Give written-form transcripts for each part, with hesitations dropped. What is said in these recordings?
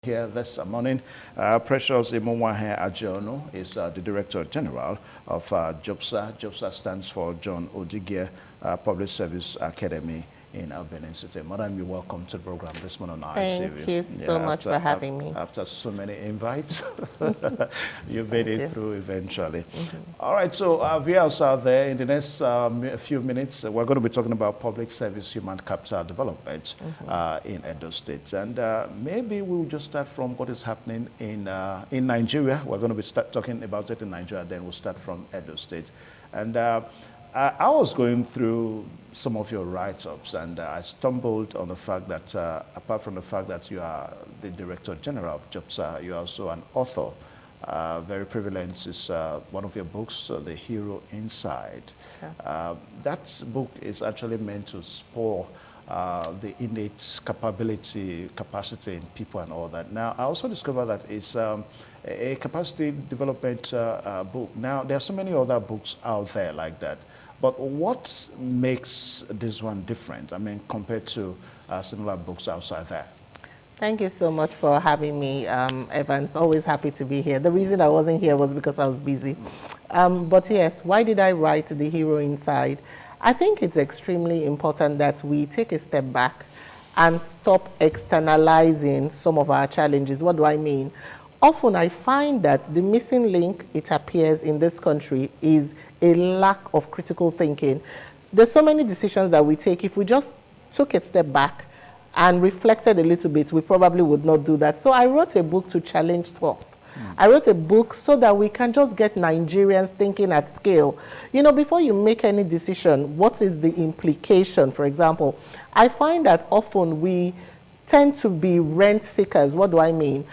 Here this morning. Precious Imonwahe Ajono is the Director General of JOOPSA. JOOPSA stands for John Odighier Public Service Academy in Benin City. Madam, you're welcome to the program this morning. Thank you so much for having me. After so many invites, you made it through eventually. All right, so viewers out there, in the next few minutes, we're going to be talking about public service human capital development in Edo State. And maybe we'll just start from what is happening in Nigeria. We're going to be talking about it in Nigeria, then we'll start from Edo State. And I was going through some of your write-ups, and I stumbled on the fact that apart from the fact that you are the Director General of JOOPSA, you're also an author. Very prevalent is one of your books, The Hero Inside. Yeah. That book is actually meant to spur the innate capacity in people and all that. Now, I also discovered that it's a capacity development book. Now, there are so many other books out there like that. But what makes this one different, I mean, compared to similar books outside there? Thank you so much for having me, Evans. Always happy to be here. The reason I wasn't here was because I was busy. But yes, why did I write The Hero Inside? I think it's extremely important that we take a step back and stop externalizing some of our challenges. What do I mean? Often I find that the missing link, it appears in this country, is a lack of critical thinking. There's so many decisions that we take. If we just took a step back and reflected a little bit, we probably would not do that. So I wrote a book to challenge thought. I wrote a book so that we can just get Nigerians thinking at scale. You know, before you make any decision, what is the implication? For example, I find that often we tend to be rent seekers. What do I mean?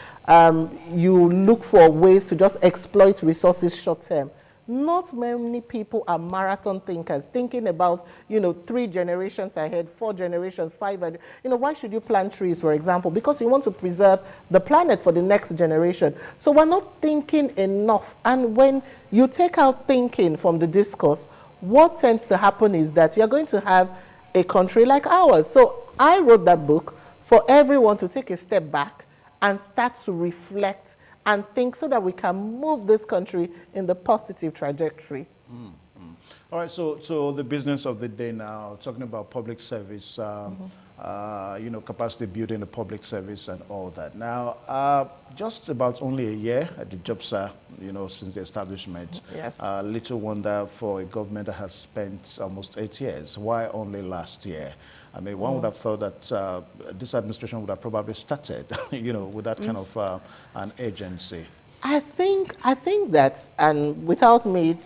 You look for ways to just exploit resources short term. Not many people are marathon thinkers, thinking about, 3 generations ahead, 4 generations, 5. Why should you plant trees, for example? Because you want to preserve the planet for the next generation. So we're not thinking enough. And when you take out thinking from the discourse, what tends to happen is that you're going to have a country like ours. So I wrote that book for everyone to take a step back and start to reflect and think so that we can move this country in the positive trajectory. All right, so the business of the day now, talking about public service, capacity building the public service and all that. Now, just about only a year at the JOOPSA, since the establishment. Yes. Little wonder for a government that has spent almost 8 years. Why only last year? I mean, one would have thought that this administration would have probably started, with that kind of an agency. I think that, and without me,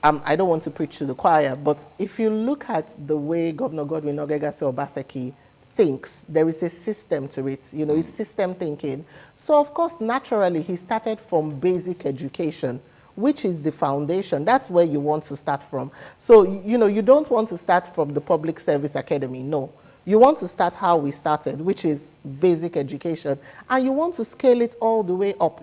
I don't want to preach to the choir, but if you look at the way Governor Godwin Ogegase Obaseki thinks, there is a system to it. It's system thinking. So, of course, naturally, he started from basic education, which is the foundation. That's where you want to start from. So, you don't want to start from the Public Service Academy, no. You want to start how we started, which is basic education. And you want to scale it all the way up.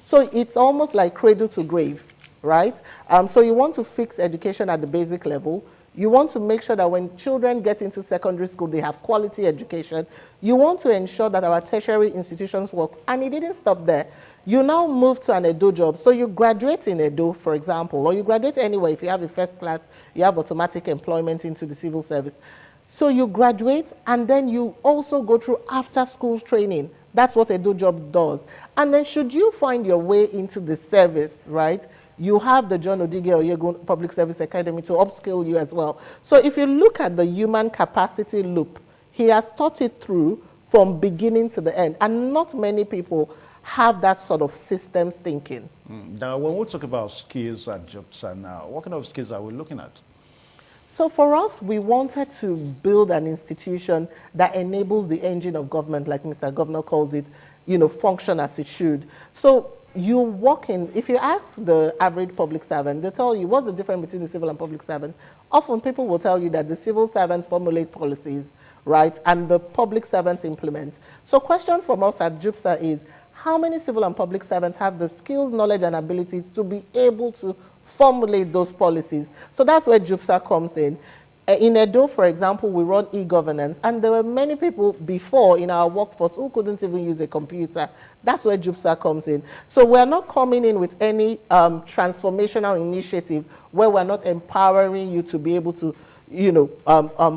So it's almost like cradle to grave, right? So you want to fix education at the basic level. You want to make sure that when children get into secondary school, they have quality education. You want to ensure that our tertiary institutions work. And it didn't stop there. You now move to an Edo job. So you graduate in Edo, for example, or you graduate anywhere. If you have a first class, you have automatic employment into the civil service. So you graduate, and then you also go through after-school training. That's what Edo job does. And then should you find your way into the service, right, you have the John Odighier Public Service Academy to upskill you as well. So if you look at the human capacity loop, he has thought it through from beginning to the end. And not many people have that sort of systems thinking. Now, when we talk about skills at JOOPSA now, what kind of skills are we looking at? So for us, we wanted to build an institution that enables the engine of government, like Mr. Governor calls it, function as it should. So you walk in, if you ask the average public servant, they tell you, what's the difference between the civil and public servant? Often people will tell you that the civil servants formulate policies, right, and the public servants implement. So question from us at JOOPSA is, how many civil and public servants have the skills, knowledge, and abilities to be able to formulate those policies? So that's where JOOPSA comes in. In Edo, for example, we run e-governance, and there were many people before in our workforce who couldn't even use a computer. That's where JOOPSA comes in. So we're not coming in with any transformational initiative where we're not empowering you to be able to,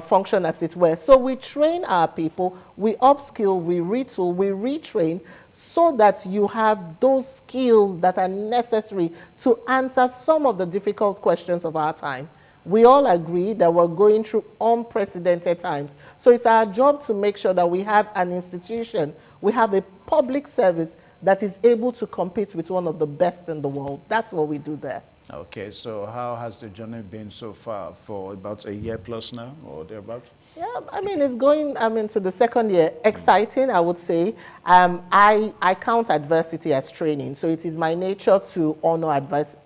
function as it were. So we train our people, we upskill, we retool, we retrain, so that you have those skills that are necessary to answer some of the difficult questions of our time. We all agree that we're going through unprecedented times. So it's our job to make sure that we have an institution, we have a public service that is able to compete with one of the best in the world. That's what we do there. Okay, so how has the journey been so far? For about a year plus now, or thereabouts? Yeah, I mean, it's going, to the second year. Exciting, I would say. I count adversity as training. So it is my nature to honor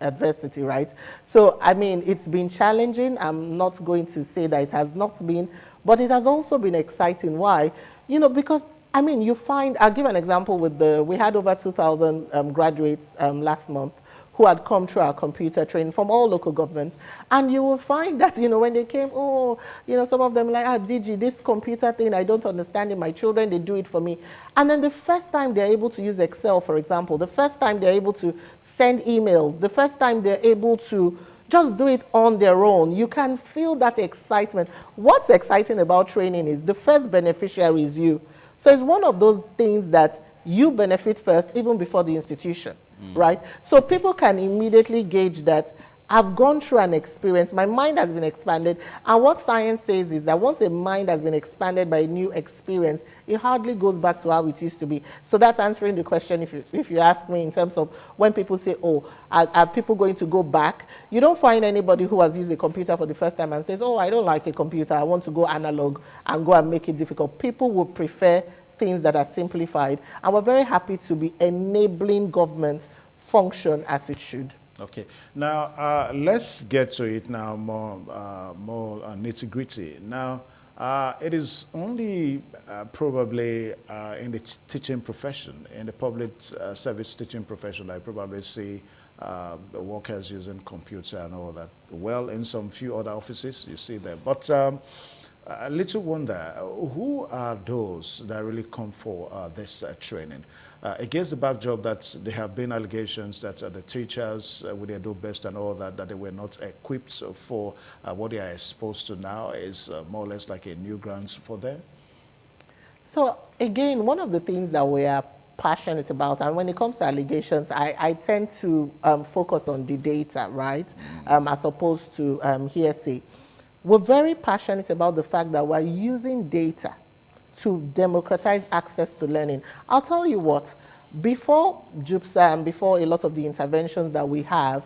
adversity, right? So, I mean, it's been challenging. I'm not going to say that it has not been, but it has also been exciting. Why? Because, I mean, you find, I'll give an example with we had over 2,000 graduates last month who had come through our computer training from all local governments. And you will find that, when they came, some of them like, DG, this computer thing, I don't understand it. My children, they do it for me. And then the first time they're able to use Excel, for example, the first time they're able to send emails, the first time they're able to just do it on their own, you can feel that excitement. What's exciting about training is the first beneficiary is you. So it's one of those things that you benefit first, even before the institution. Right? So people can immediately gauge that I've gone through an experience, my mind has been expanded, and what science says is that once a mind has been expanded by a new experience, it hardly goes back to how it used to be. So that's answering the question if you ask me in terms of when people say, are people going to go back? You don't find anybody who has used a computer for the first time and says, I don't like a computer, I want to go analog and go and make it difficult. People would prefer things that are simplified, and we're very happy to be enabling government function as it should. Okay, now let's get to it now, more nitty-gritty. Now, it is only probably in the teaching profession, in the public service teaching profession, I probably see the workers using computer and all that. Well, in some few other offices, you see that. But a little wonder, who are those that really come for this training? Against the backdrop that there have been allegations that the teachers, with their do best and all that, that they were not equipped for what they are exposed to now is more or less like a new grounds for them? So again, one of the things that we are passionate about, and when it comes to allegations, I tend to focus on the data, right, as opposed to hearsay. We're very passionate about the fact that we're using data to democratize access to learning. I'll tell you what, before JOOPSA and before a lot of the interventions that we have,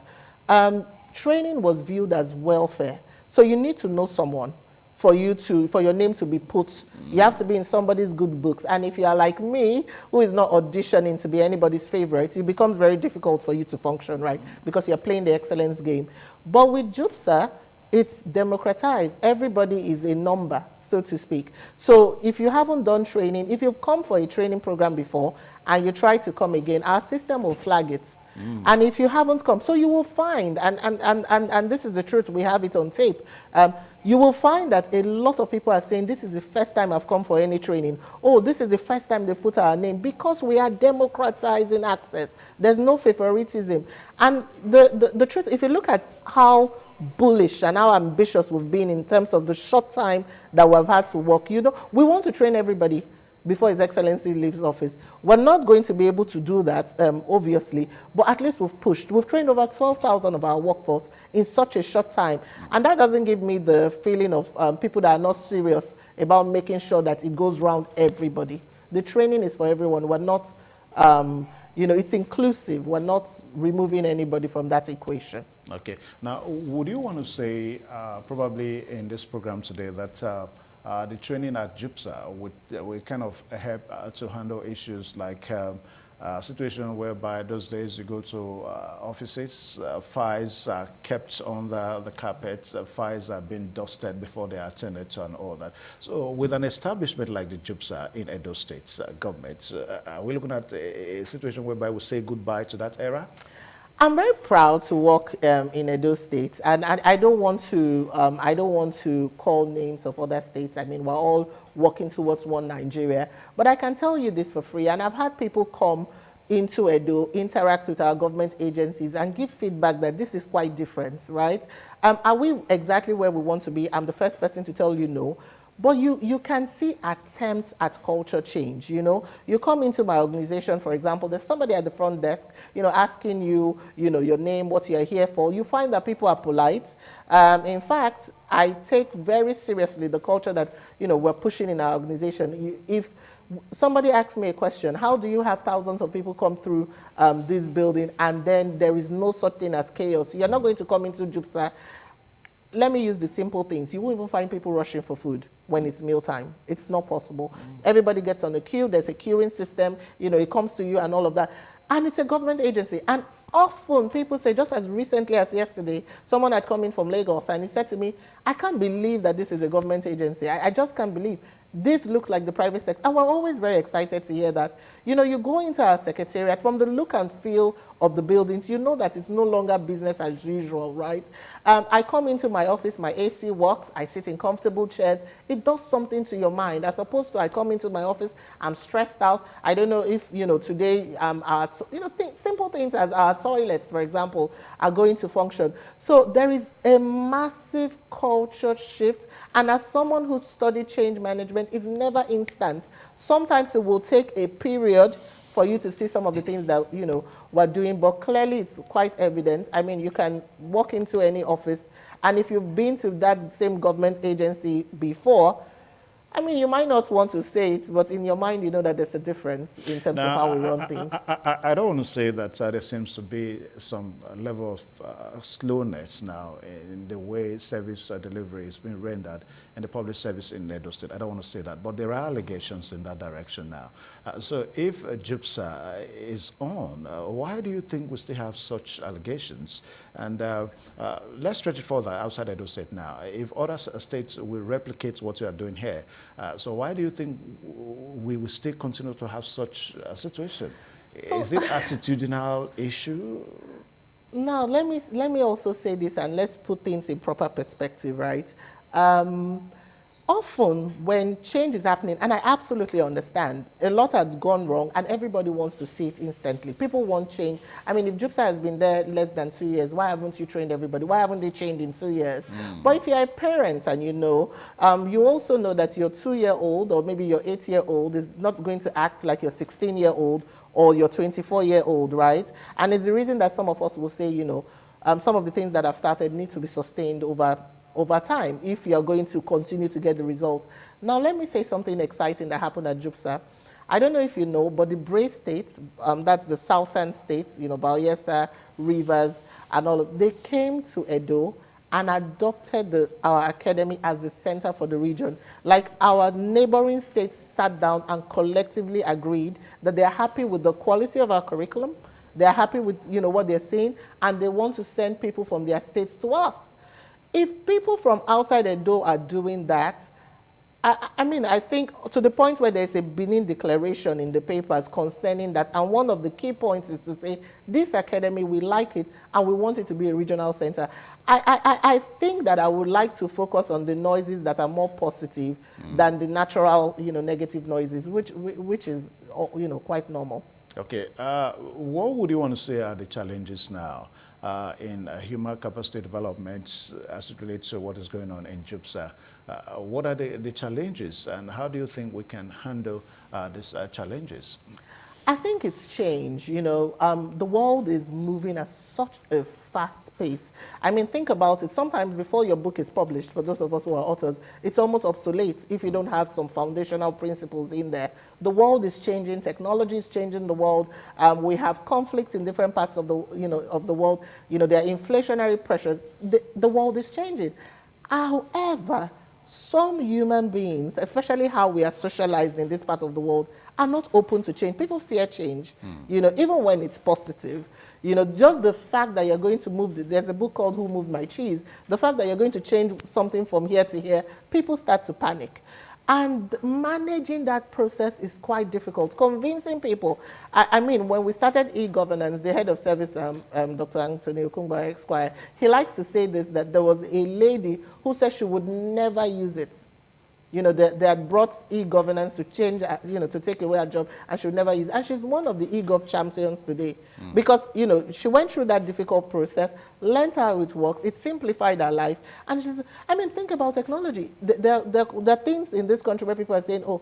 training was viewed as welfare. So you need to know someone for your name to be put. You have to be in somebody's good books. And if you are like me, who is not auditioning to be anybody's favorite, it becomes very difficult for you to function, right? Because you're playing the excellence game. But with JOOPSA, it's democratized. Everybody is a number, so to speak. So if you haven't done training, if you've come for a training program before and you try to come again, our system will flag it. And if you haven't come, so you will find, and this is the truth, we have it on tape, you will find that a lot of people are saying, this is the first time I've come for any training. Oh, this is the first time they put our name, because we are democratizing access. There's no favoritism. And the truth, if you look at how bullish and how ambitious we've been in terms of the short time that we've had to work, we want to train everybody before His Excellency leaves office. We're not going to be able to do that, obviously, but at least we've pushed. We've trained over 12,000 of our workforce in such a short time. And that doesn't give me the feeling of people that are not serious about making sure that it goes around everybody. The training is for everyone. We're not, it's inclusive. We're not removing anybody from that equation. Okay. Now, would you want to say, probably in this program today, that the training at JOOPSA would kind of help to handle issues like situation whereby those days you go to offices, files are kept on the carpet, files are being dusted before they are attended to and all that. So with an establishment like the JOOPSA in Edo State government, are we looking at a situation whereby we say goodbye to that era? I'm very proud to work in Edo State, and I don't want to call names of other states. I mean, we're all working towards one Nigeria, but I can tell you this for free, and I've had people come into Edo, interact with our government agencies, and give feedback that this is quite different, right? Are we exactly where we want to be? I'm the first person to tell you no. But you can see attempts at culture change, you know. You come into my organization, for example, there's somebody at the front desk, you know, asking you, you know, your name, what you're here for. You find that people are polite. In fact, I take very seriously the culture that, you know, we're pushing in our organization. If somebody asks me a question, how do you have thousands of people come through this building and then there is no such thing as chaos? You're not going to come into JOOPSA. Let me use the simple things. You won't even find people rushing for food when it's mealtime. It's not possible. Everybody gets on the queue. There's a queuing system. You know, it comes to you and all of that. And it's a government agency. And often people say, just as recently as yesterday, someone had come in from Lagos and he said to me, I can't believe that this is a government agency. I just can't believe. This looks like the private sector. And we're always very excited to hear that. You know, you go into our secretariat, from the look and feel of the buildings, you know that it's no longer business as usual, right? I come into my office, my AC works, I sit in comfortable chairs. It does something to your mind, as opposed to I come into my office, I'm stressed out. I don't know if, you know, today, simple things as our toilets, for example, are going to function. So there is a massive culture shift. And as someone who studied change management, it's never instant. Sometimes it will take a period for you to see some of the things that, you know, we're doing, but clearly it's quite evident. I mean, you can walk into any office, and if you've been to that same government agency before, I mean, you might not want to say it, but in your mind, you know that there's a difference in terms of how we run things. I don't want to say that there seems to be some level of slowness now in the way service delivery is being rendered in the public service in Edo State. I don't want to say that, but there are allegations in that direction now. So if JOOPSA is on, why do you think we still have such allegations? And let's stretch it further outside Edo State now. If other states will replicate what you are doing here, so why do you think we will still continue to have such a situation? So, is it attitudinal issue? Now, let me also say this, and let's put things in proper perspective, right? Often when change is happening, and I absolutely understand, a lot has gone wrong and everybody wants to see it instantly. People want change. I mean, if JOOPSA has been there less than 2 years, why haven't you trained everybody? Why haven't they trained in 2 years? But if you're a parent and you know, you also know that your 2-year-old or maybe your 8-year-old is not going to act like your 16-year-old or your 24-year-old, right? And it's the reason that some of us will say, you know, some of the things that have started need to be sustained over time if you're going to continue to get the results. Now, let me say something exciting that happened at JOOPSA. I don't know if you know, but the Bray states, that's the southern states, you know, Bayelsa, Rivers, and all of, they came to Edo and adopted our academy as the center for the region. Like our neighboring states sat down and collectively agreed that they're happy with the quality of our curriculum, they're happy with, you know, what they're seeing, and they want to send people from their states to us. If people from outside Edo are doing that, I mean, I think to the point where there's a Benin declaration in the papers concerning that, and one of the key points is to say, this academy, we like it, and we want it to be a regional center. I think that I would like to focus on the noises that are more positive than the natural, you know, negative noises, which is, you know, quite normal. Okay. What would you want to say are the challenges now in human capacity development as it relates to what is going on in JOOPSA? What are the challenges, and how do you think we can handle these challenges? I think it's changed. You know, the world is moving at such a fast pace. I mean, think about it. Sometimes before your book is published, for those of us who are authors, it's almost obsolete if you don't have some foundational principles in there. The world is changing. Technology is changing the world. We have conflict in different parts of the, you know, of the world. You know, there are inflationary pressures. The world is changing. However, some human beings, especially how we are socialized in this part of the world, are not open to change. People fear change, you know, even when it's positive. You know, just the fact that you're going to move, there's a book called Who Moved My Cheese, the fact that you're going to change something from here to here, people start to panic. And managing that process is quite difficult. Convincing people, I mean, when we started e-governance, the head of service, Dr. Anthony Okungba Esquire, he likes to say this, that there was a lady who said she would never use it. You know, they had brought e-governance to change, you know, to take away her job, and she would never use it. And she's one of the e-gov champions today. Because, you know, she went through that difficult process, learned how it works, it simplified her life. And she's, I mean, think about technology. There are things in this country where people are saying, oh,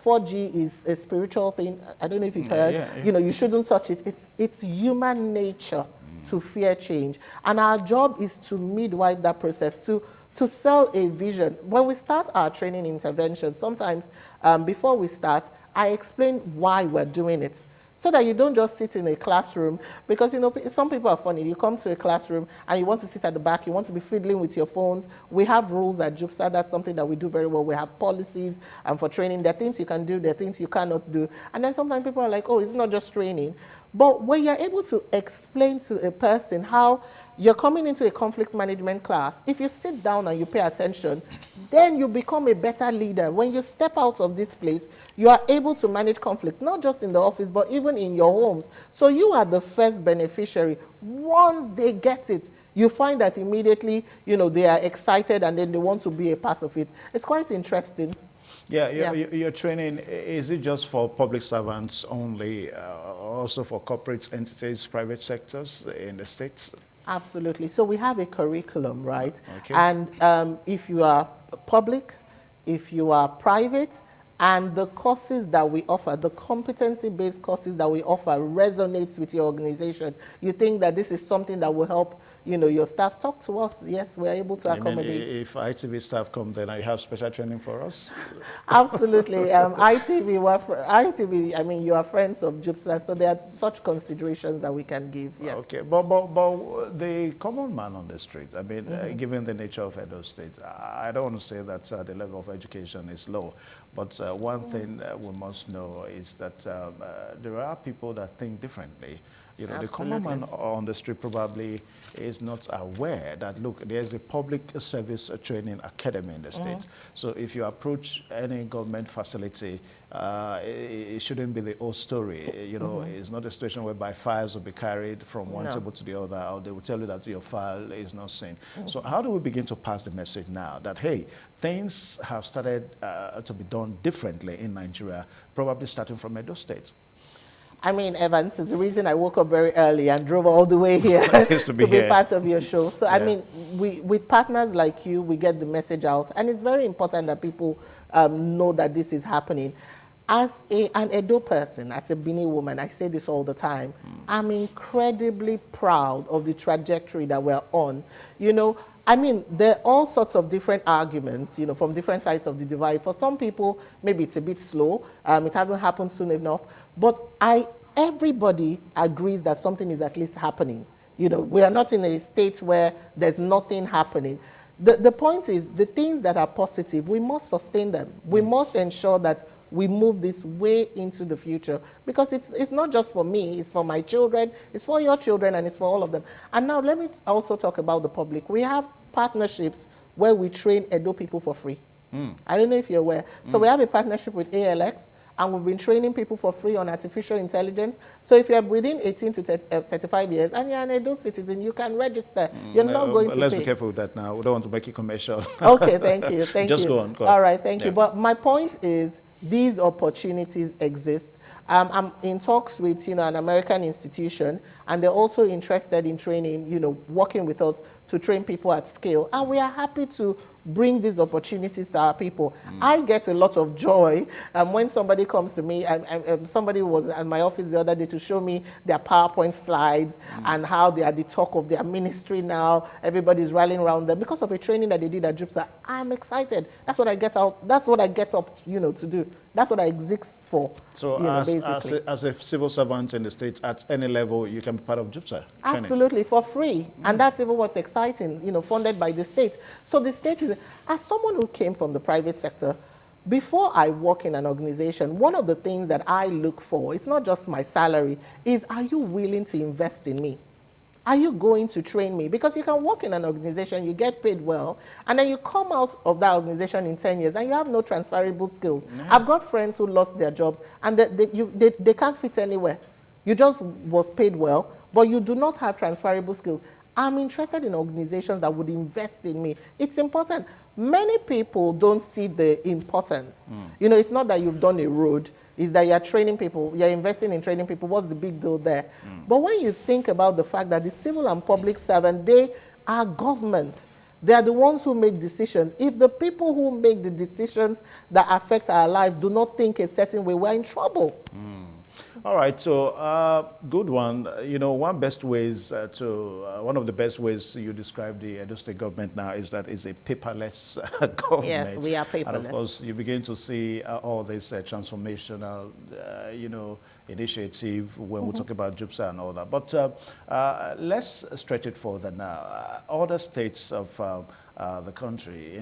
4G is a spiritual thing. I don't know if you've heard, you know, you shouldn't touch it. It's human nature to fear change. And our job is to midwife that process, to sell a vision. When we start our training intervention, sometimes before we start, I explain why we're doing it. So that you don't just sit in a classroom, because, you know, some people are funny. You come to a classroom and you want to sit at the back, you want to be fiddling with your phones. We have rules at JOOPSA. That's something that we do very well. We have policies for training. There are things you can do, there are things you cannot do. And then sometimes people are like, oh, it's not just training. But when you're able to explain to a person how you're coming into a conflict management class, if you sit down and you pay attention, then you become a better leader. When you step out of this place, you are able to manage conflict, not just in the office, but even in your homes. So you are the first beneficiary. Once they get it, you find that immediately, you know, they are excited and then they want to be a part of it. It's quite interesting. Yeah, your training, is it just for public servants only, also for corporate entities, private sectors in the States? Absolutely. So we have a curriculum, right? Okay. And if you are public, if you are private, and the courses that we offer, the competency-based courses that we offer resonates with your organization, you think that this is something that will help, you know, your staff, talk to us. Yes, we're able to accommodate. I mean, if ITV staff come, then you have special training for us? Absolutely. ITV, I mean, you are friends of JOOPSA, so there are such considerations that we can give, yes. Okay, but the common man on the street, I mean, given the nature of Edo State, I don't want to say that the level of education is low, but one thing we must know is that there are people that think differently. You know, Absolutely. the common man on the street probably is not aware that, look, there's a public service training academy in the States. So if you approach any government facility, it shouldn't be the old story. You know, it's not a situation whereby files will be carried from one table to the other, or they will tell you that your file is not seen. So how do we begin to pass the message now that, hey, things have started to be done differently in Nigeria, probably starting from Edo State? I mean, Evans, it's the reason I woke up very early and drove all the way here to be part of your show. So, I mean, with partners like you, we get the message out. And it's very important that people know that this is happening. As an Edo person, as a Bini woman, I say this all the time, I'm incredibly proud of the trajectory that we're on. You know, I mean, there are all sorts of different arguments, you know, from different sides of the divide. For some people, maybe it's a bit slow. It hasn't happened soon enough. But everybody agrees that something is at least happening. You know, we are not in a state where there's nothing happening. The point is, the things that are positive, we must sustain them. We must ensure that we move this way into the future, because it's not just for me, it's for my children, it's for your children, and it's for all of them. And now let me also talk about the public. We have partnerships where we train Edo people for free. I don't know if you're aware. So we have a partnership with ALX, and we've been training people for free on artificial intelligence. So if you're within 18 to 35 years and you're an Edo citizen, you can register. You're not going to pay. Let's be careful with that now. We don't want to make it commercial. Okay, thank you. Thank you. Just go on. All right, thank you. But my point is, these opportunities exist. I'm in talks with, you know, an American institution, and they're also interested in training, you know, working with us to train people at scale. And we are happy to bring these opportunities to our people. I get a lot of joy when somebody comes to me, and somebody was at my office the other day to show me their PowerPoint slides and how they are the talk of their ministry now. Everybody's rallying around them because of a training that they did at JOOPSA. I'm excited. That's what I get out. That's what I get up, you know, to do. That's what I exist for. So you know, as a civil servant in the States, at any level, you can be part of JOOPSA training. Absolutely, for free. And that's even what's exciting, you know, funded by the state. So the state is, as someone who came from the private sector, before I work in an organization, one of the things that I look for, it's not just my salary, is, are you willing to invest in me? Are you going to train me? Because you can work in an organization, you get paid well, and then you come out of that organization in 10 years and you have no transferable skills. Yeah. I've got friends who lost their jobs and they can't fit anywhere. You just was paid well, but you do not have transferable skills. I'm interested in organizations that would invest in me. It's important. Many people don't see the importance. You know, it's not that you've done a road, it's that you're training people, you're investing in training people. What's the big deal there? But when you think about the fact that the civil and public servant, they are government. They are the ones who make decisions. If the people who make the decisions that affect our lives do not think a certain way, we're in trouble. All right, so good one. You know, one of the best ways you describe the Edo State government now is that it's a paperless government. Yes, we are paperless. And of course, you begin to see all this transformational, you know, initiative when we talk about JOOPSA and all that. But let's stretch it further now. Other states of the country,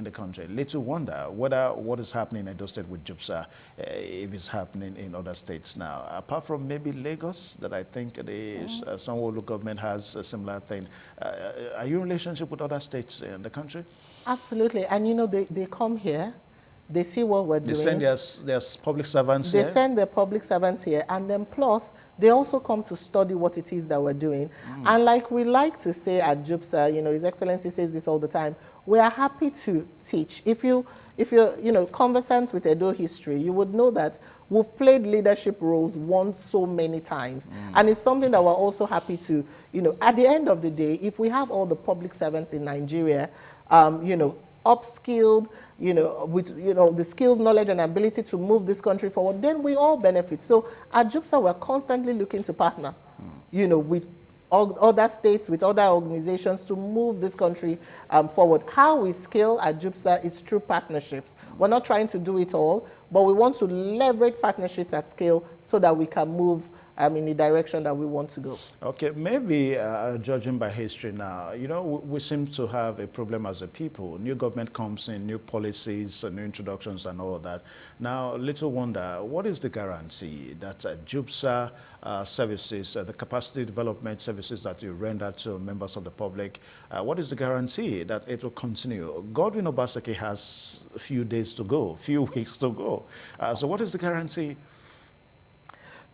little wonder whether what is happening in Edo State with JOOPSA, if it's happening in other states now. Apart from maybe Lagos, that I think the Sanwo-Olu government has a similar thing. Are you in relationship with other states in the country? Absolutely. And you know, they come here, they see what we're doing. They send their public servants here. They send their public servants here, and then plus, they also come to study what it is that we're doing. And like we like to say at JOOPSA, you know, His Excellency says this all the time, we are happy to teach. If you're you know, conversant with Edo history, you would know that we've played leadership roles once so many times. And it's something that we're also happy to, you know, at the end of the day, if we have all the public servants in Nigeria, you know, upskilled, you know, with, you know, the skills, knowledge, and ability to move this country forward, then we all benefit. So at JOOPSA, we're constantly looking to partner, you know, with other states, with other organizations to move this country forward. How we scale at JOOPSA is through partnerships. We're not trying to do it all, but we want to leverage partnerships at scale so that we can move in the direction that we want to go. Okay, maybe judging by history now, you know, we seem to have a problem as a people. New government comes in, new policies, new introductions and all that. Now, little wonder, what is the guarantee that JOOPSA services, the capacity development services that you render to members of the public, what is the guarantee that it will continue? Godwin Obaseki has a few days to go, a few weeks to go. So what is the guarantee?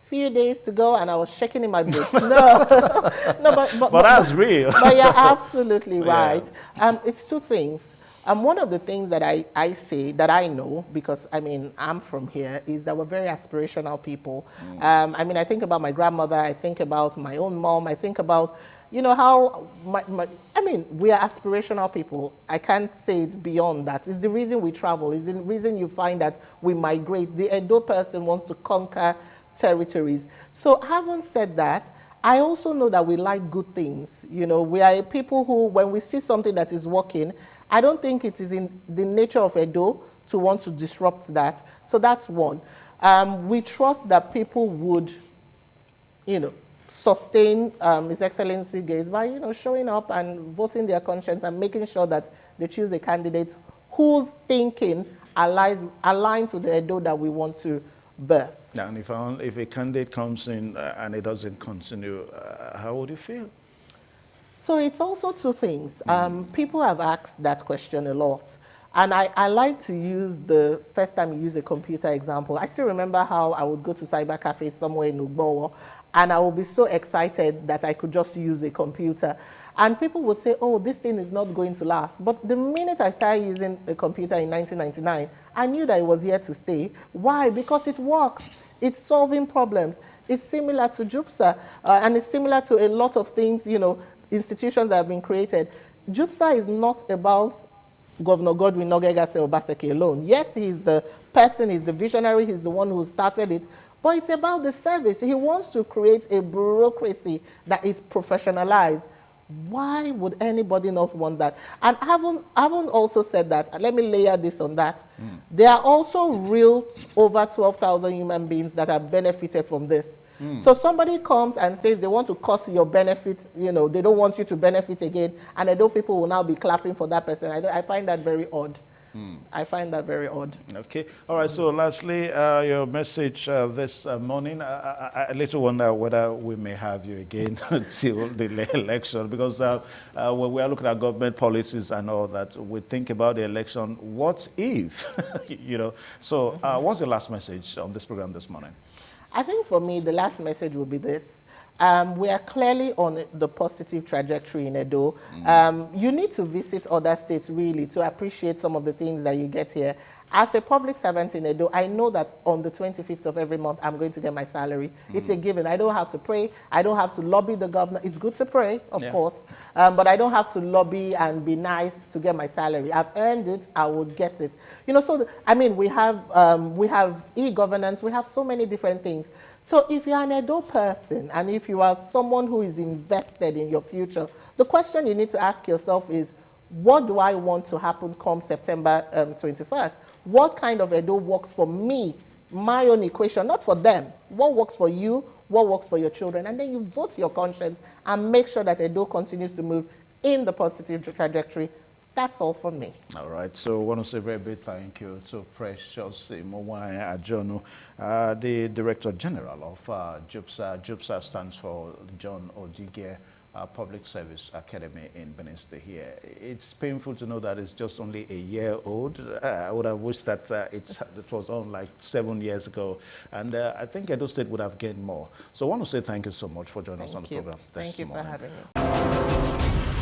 Few days to go, and I was shaking in my boots. No, no, but that's real. But you're absolutely right. Yeah. It's two things. One of the things that I say that I know, because I mean I'm from here, is that we're very aspirational people. I mean, I think about my grandmother, I think about my own mom, I think about, you know, how I mean, we are aspirational people. I can't say it beyond that. It's the reason we travel. It's the reason you find that we migrate. The Edo person wants to conquer territories. So having said that, I also know that we like good things. You know, we are people who, when we see something that is working, I don't think it is in the nature of Edo to want to disrupt that. So that's one. We trust that people would, you know, sustain His Excellency gaze by, you know, showing up and voting their conscience and making sure that they choose a candidate whose thinking aligns with the Edo that we want to birth. Now, and if a candidate comes in and it doesn't continue, how would you feel? So it's also two things. People have asked that question a lot. And I like to use the first time you use a computer example. I still remember how I would go to cyber cafe somewhere in Ugbowo, and I would be so excited that I could just use a computer. And people would say, oh, this thing is not going to last. But the minute I started using a computer in 1999, I knew that it was here to stay. Why? Because it works. It's solving problems. It's similar to JOOPSA, and it's similar to a lot of things, you know, institutions that have been created. JOOPSA is not about Governor Godwin Obaseki alone. Yes, he's the person, he's the visionary, he's the one who started it, but it's about the service. He wants to create a bureaucracy that is professionalized. Why would anybody not want that? And I haven't also said that, and let me layer this on that. There are also real over 12,000 human beings that have benefited from this. So somebody comes and says they want to cut your benefits, you know, they don't want you to benefit again, and I know people will now be clapping for that person. I find that very odd. I find that very odd. Okay. All right. So lastly, your message this morning. I little wonder whether we may have you again till the election, because when we are looking at government policies and all that, we think about the election. What if, you know? So what's the last message on this program this morning? I think for me, the last message will be this. We are clearly on the positive trajectory in Edo. You need to visit other states really to appreciate some of the things that you get here. As a public servant in Edo, I know that on the 25th of every month, I'm going to get my salary. It's a given. I don't have to pray. I don't have to lobby the governor. It's good to pray, of course, but I don't have to lobby and be nice to get my salary. I've earned it. I will get it. You know, so I mean, we have e-governance. We have so many different things. So if you're an Edo person and if you are someone who is invested in your future, the question you need to ask yourself is, what do I want to happen come September 21st? What kind of Edo works for me? My own equation, not for them. What works for you? What works for your children? And then you vote your conscience and make sure that Edo continues to move in the positive trajectory. That's all for me. All right. So I want to say a very big thank you to Precious Imowanya Ajono, the Director General of JOOPSA. JOOPSA stands for John Odighe Public Service Academy in Benin State here. It's painful to know that it's just only a year old. I would have wished that it was on like 7 years ago. And I think Edo State would have gained more. So I want to say thank you so much for joining us on the program. Thank you for having me.